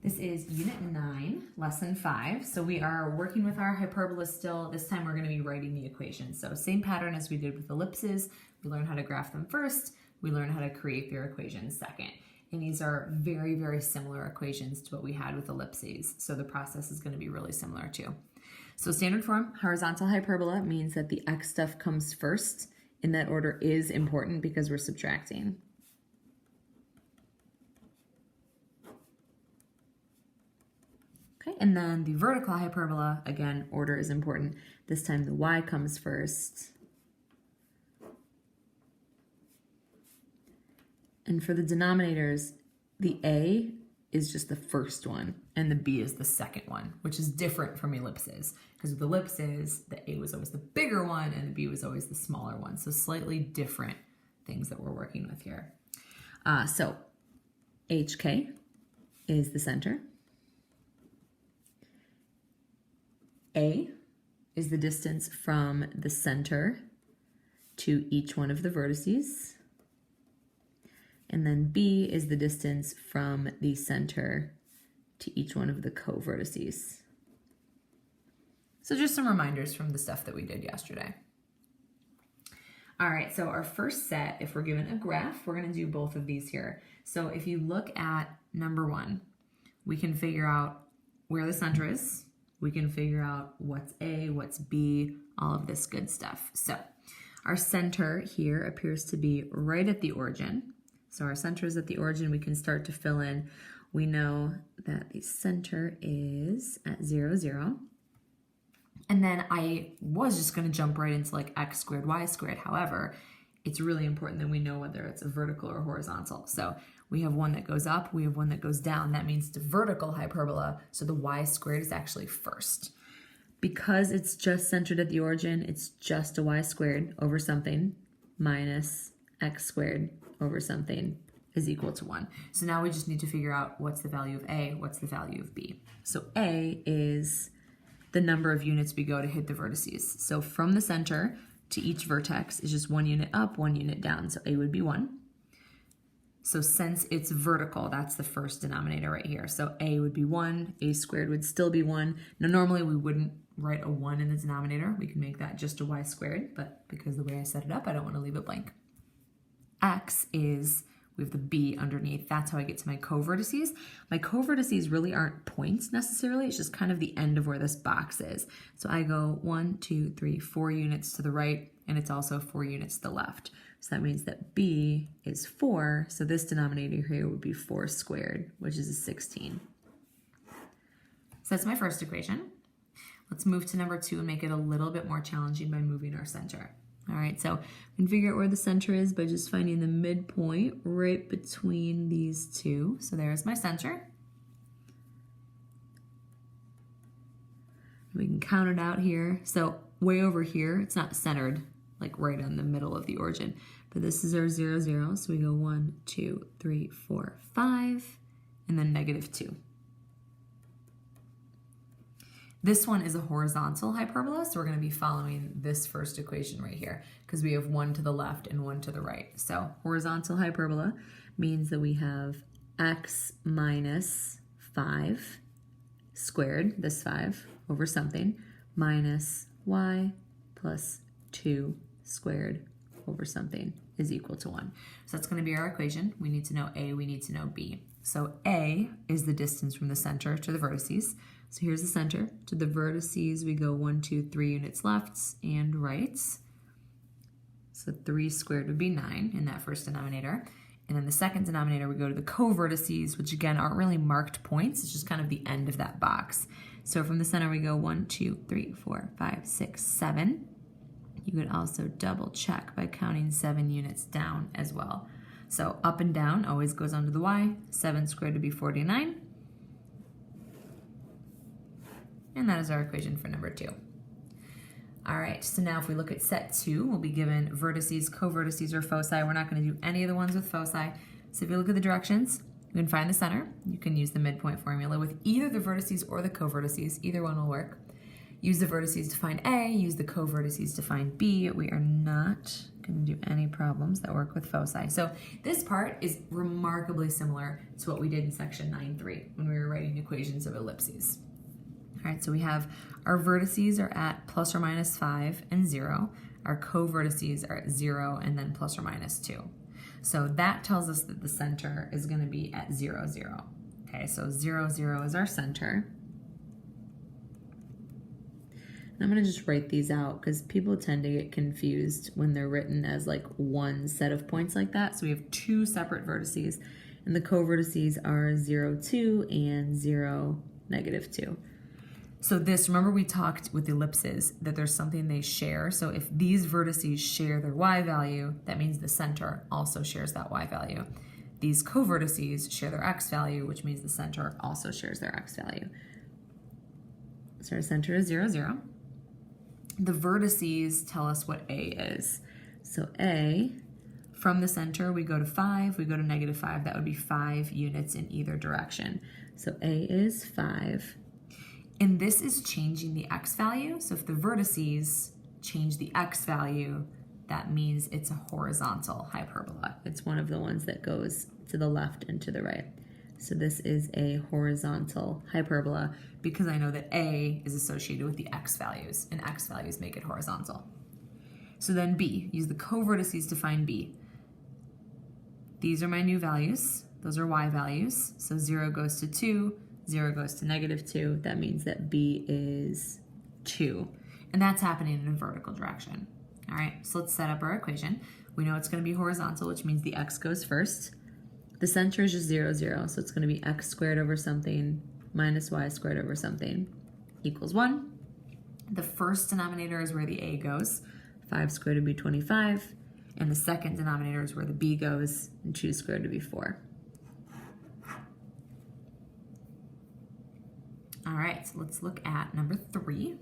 This is Unit 9, Lesson 5. So we are working with our hyperbolas still. This time we're going to be writing the equations. So same pattern as we did with ellipses. We learn how to graph them first. We learn how to create their equations second. And these are very, very similar equations to what we had with ellipses. So the process is going to be really similar too. So standard form, horizontal hyperbola means that the x stuff comes first. And that order is important because we're subtracting. Okay, and then the vertical hyperbola, again, order is important. This time the y comes first. And for the denominators, the a is just the first one, and the b is the second one, which is different from ellipses. Because with ellipses, the a was always the bigger one, and the b was always the smaller one. So slightly different things that we're working with here. So HK is the center. A is the distance from the center to each one of the vertices. And then B is the distance from the center to each one of the co-vertices. So just some reminders from the stuff that we did yesterday. All right, so our first set, if we're given a graph, we're going to do both of these here. So if you look at number 1, we can figure out where the center is. We can figure out what's A, what's B, all of this good stuff. So our center here appears to be right at the origin. So our center is at the origin. We can start to fill in. We know that the center is at 0, 0. And then I was just going to jump right into like x squared, y squared. However, it's really important that we know whether it's a vertical or horizontal. So we have one that goes up, we have one that goes down. That means the vertical hyperbola, so the y squared is actually first. Because it's just centered at the origin, it's just a y squared over something minus x squared over something is equal to 1. So now we just need to figure out what's the value of A, what's the value of B. So A is the number of units we go to hit the vertices. So from the center to each vertex is just 1 unit up, 1 unit down. So A would be 1. So since it's vertical, that's the first denominator right here. So A would be 1, A squared would still be 1. Now normally we wouldn't write a 1 in the denominator. We can make that just a y squared, but because the way I set it up, I don't want to leave it blank. X is, we have the B underneath. That's how I get to my co-vertices. My co-vertices really aren't points necessarily. It's just kind of the end of where this box is. So I go 1, 2, 3, 4 units to the right, and it's also 4 units to the left. So that means that B is 4. So this denominator here would be 4 squared, which is a 16. So that's my first equation. Let's move to number 2 and make it a little bit more challenging by moving our center. All right, so we can figure out where the center is by just finding the midpoint right between these two. So there's my center. We can count it out here. So way over here, it's not centered like right on the middle of the origin, but this is our 0, 0. So we go 1, 2, 3, 4, 5, and then -2. This one is a horizontal hyperbola, so we're going to be following this first equation right here because we have 1 to the left and 1 to the right. So horizontal hyperbola means that we have x minus 5 squared, this 5, over something, minus y plus 2 squared over something is equal to 1. So that's going to be our equation. We need to know A, we need to know B. So A is the distance from the center to the vertices. So here's the center. To the vertices, we go 1, 2, 3 units left and right. So 3 squared would be 9 in that first denominator. And then the second denominator, we go to the co-vertices, which again aren't really marked points. It's just kind of the end of that box. So from the center, we go 1, 2, 3, 4, 5, 6, 7. You could also double check by counting 7 units down as well. So up and down always goes onto the y. 7 squared would be 49. And that is our equation for number 2. All right, so now if we look at set 2, we'll be given vertices, co-vertices, or foci. We're not going to do any of the ones with foci. So if you look at the directions, you can find the center. You can use the midpoint formula with either the vertices or the co-vertices. Either one will work. use the vertices to find A, use the co-vertices to find B. We are not going to do any problems that work with foci. So this part is remarkably similar to what we did in section 9.3 when we were writing equations of ellipses. All right, so we have our vertices are at plus or minus 5 and 0. Our co-vertices are at 0 and then plus or minus 2. So that tells us that the center is going to be at 0, 0. Okay, so 0, 0 is our center. And I'm going to just write these out because people tend to get confused when they're written as like one set of points like that. So we have two separate vertices, and the co-vertices are 0, 2 and 0, negative 2. So this, remember we talked with ellipses that there's something they share. So if these vertices share their y value, that means the center also shares that y value. These co-vertices share their x value, which means the center also shares their x value. So our center is 0, 0. The vertices tell us what A is. So A, from the center, we go to 5, we go to negative 5. That would be 5 units in either direction. So A is 5. And this is changing the x value. So if the vertices change the x value, that means it's a horizontal hyperbola. It's one of the ones that goes to the left and to the right. So this is a horizontal hyperbola because I know that A is associated with the x values, and x values make it horizontal. So then B, use the co-vertices to find B. These are my new values. Those are y values. So 0 goes to 2, 0 goes to negative 2. That means that B is 2. And that's happening in a vertical direction. All right, so let's set up our equation. We know it's going to be horizontal, which means the x goes first. The center is just 0, 0, so it's going to be x squared over something minus y squared over something equals 1. The first denominator is where the a goes. 5 squared would be 25. And the second denominator is where the b goes, and 2 squared would be 4. All right, so let's look at number 3.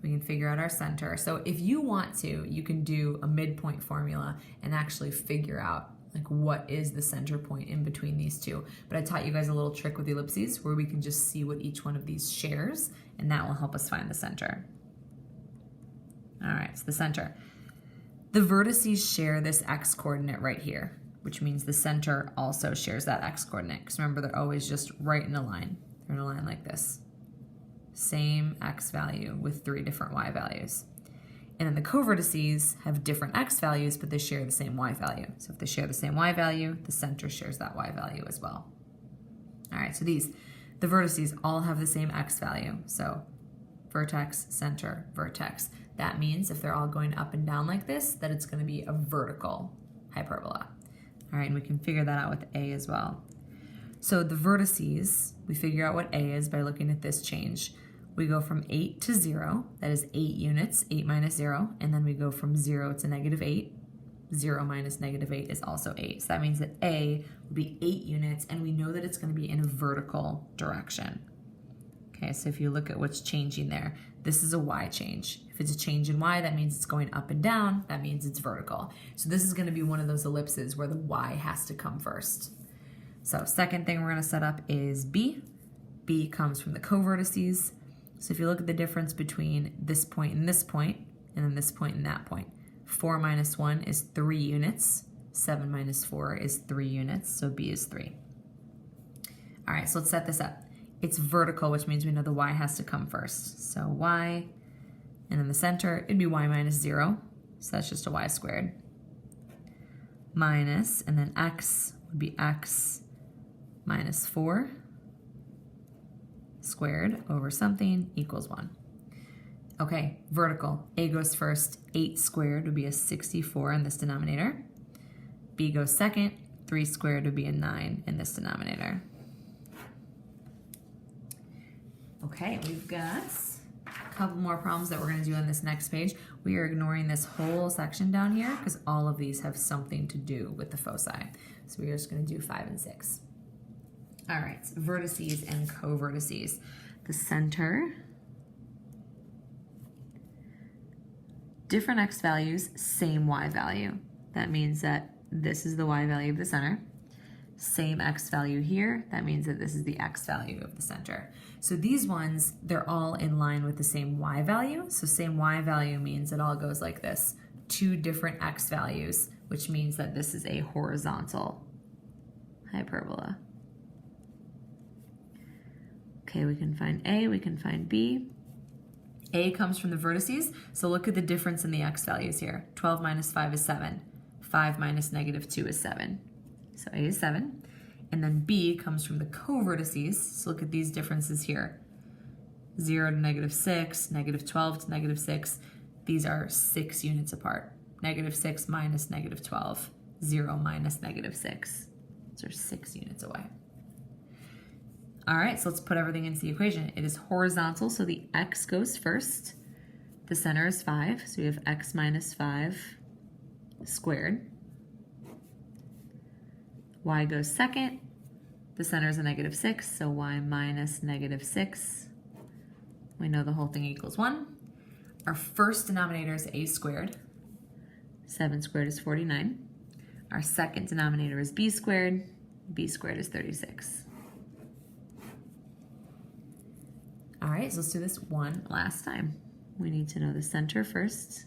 We can figure out our center. So if you want to, you can do a midpoint formula and actually figure out like what is the center point in between these two. But I taught you guys a little trick with ellipses where we can just see what each one of these shares, and that will help us find the center. All right, so the center. The vertices share this x coordinate right here, which means the center also shares that x coordinate. Because remember, they're always just right in a line. They're in a line like this. Same x value with 3 different y values. And then the co-vertices have different x values, but they share the same y value. So if they share the same y value, the center shares that y value as well. All right, so the vertices all have the same x value. So vertex, center, vertex. That means if they're all going up and down like this, that it's going to be a vertical hyperbola. All right, and we can figure that out with A as well. So the vertices, we figure out what A is by looking at this change. We go from 8 to 0, that is 8 units, 8 minus 0, and then we go from 0 to negative 8. 0 minus negative 8 is also 8. So that means that A will be 8 units, and we know that it's going to be in a vertical direction. Okay, so if you look at what's changing there, this is a y change. If it's a change in y, that means it's going up and down. That means it's vertical. So this is going to be one of those ellipses where the y has to come first. So second thing we're going to set up is B. B comes from the co-vertices. So if you look at the difference between this point and then this point and that point, 4 minus 1 is 3 units. 7 minus 4 is 3 units, so B is 3. All right, so let's set this up. It's vertical, which means we know the y has to come first. So y, and in the center, it'd be y minus 0. So that's just a y squared. Minus, and then x would be x minus 4 squared over something equals 1. Okay, vertical. A goes first. 8 squared would be a 64 in this denominator. B goes second. 3 squared would be a 9 in this denominator. Okay, we've got a couple more problems that we're going to do on this next page. We are ignoring this whole section down here because all of these have something to do with the foci. So we are just going to do 5 and 6. All right, vertices and co-vertices. The center, different x values, same y value. That means that this is the y value of the center. Same x value here. That means that this is the x value of the center. So these ones, they're all in line with the same y value. So same y value means it all goes like this. Two different x values, which means that this is a horizontal hyperbola. Okay, we can find A, we can find B. A comes from the vertices, so look at the difference in the x values here. 12 minus 5 is 7. 5 minus negative 2 is 7. So A is 7. And then B comes from the co-vertices, so look at these differences here. 0 to negative 6, negative 12 to negative 6. These are 6 units apart. Negative 6 minus negative 12. 0 minus negative 6. Those are 6 units away. All right, so let's put everything into the equation. It is horizontal, so the x goes first. The center is 5, so we have x minus 5 squared. Y goes second. The center is a negative 6, so y minus negative 6. We know the whole thing equals 1. Our first denominator is a squared. 7 squared is 49. Our second denominator is b squared. B squared is 36. All right, so let's do this one last time. We need to know the center first.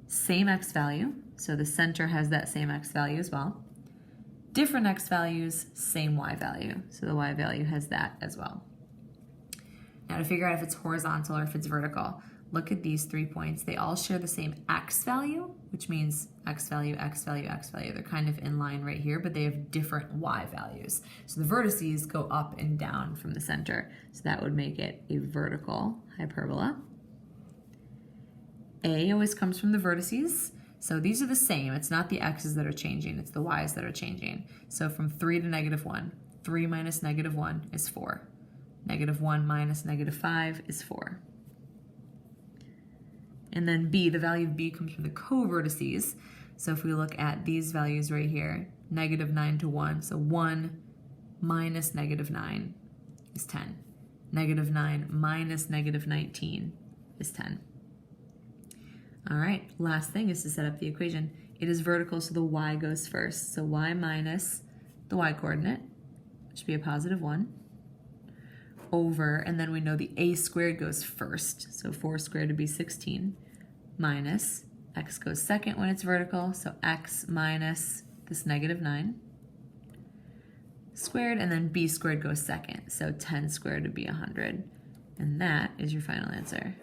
Same x value, so the center has that same x value as well. Different x values, same y value, so the y value has that as well. Now to figure out if it's horizontal or if it's vertical, look at these 3 points. They all share the same x value, which means x value, x value, x value. They're kind of in line right here, but they have different y values. So the vertices go up and down from the center. So that would make it a vertical hyperbola. A always comes from the vertices. So these are the same. It's not the x's that are changing, it's the y's that are changing. So from 3 to negative 1, 3 minus negative 1 is 4. Negative 1 minus negative 5 is 4. And then B, the value of B comes from the co-vertices. So if we look at these values right here, negative 9 to 1, so 1 minus negative 9 is 10. Negative 9 minus negative 19 is 10. All right, last thing is to set up the equation. It is vertical, so the y goes first. So y minus the y coordinate, which should be a positive 1, over, and then we know the a squared goes first. So 4 squared would be 16, minus, x goes second when it's vertical, so x minus this negative 9 squared, and then b squared goes second. So 10 squared would be 100. And that is your final answer.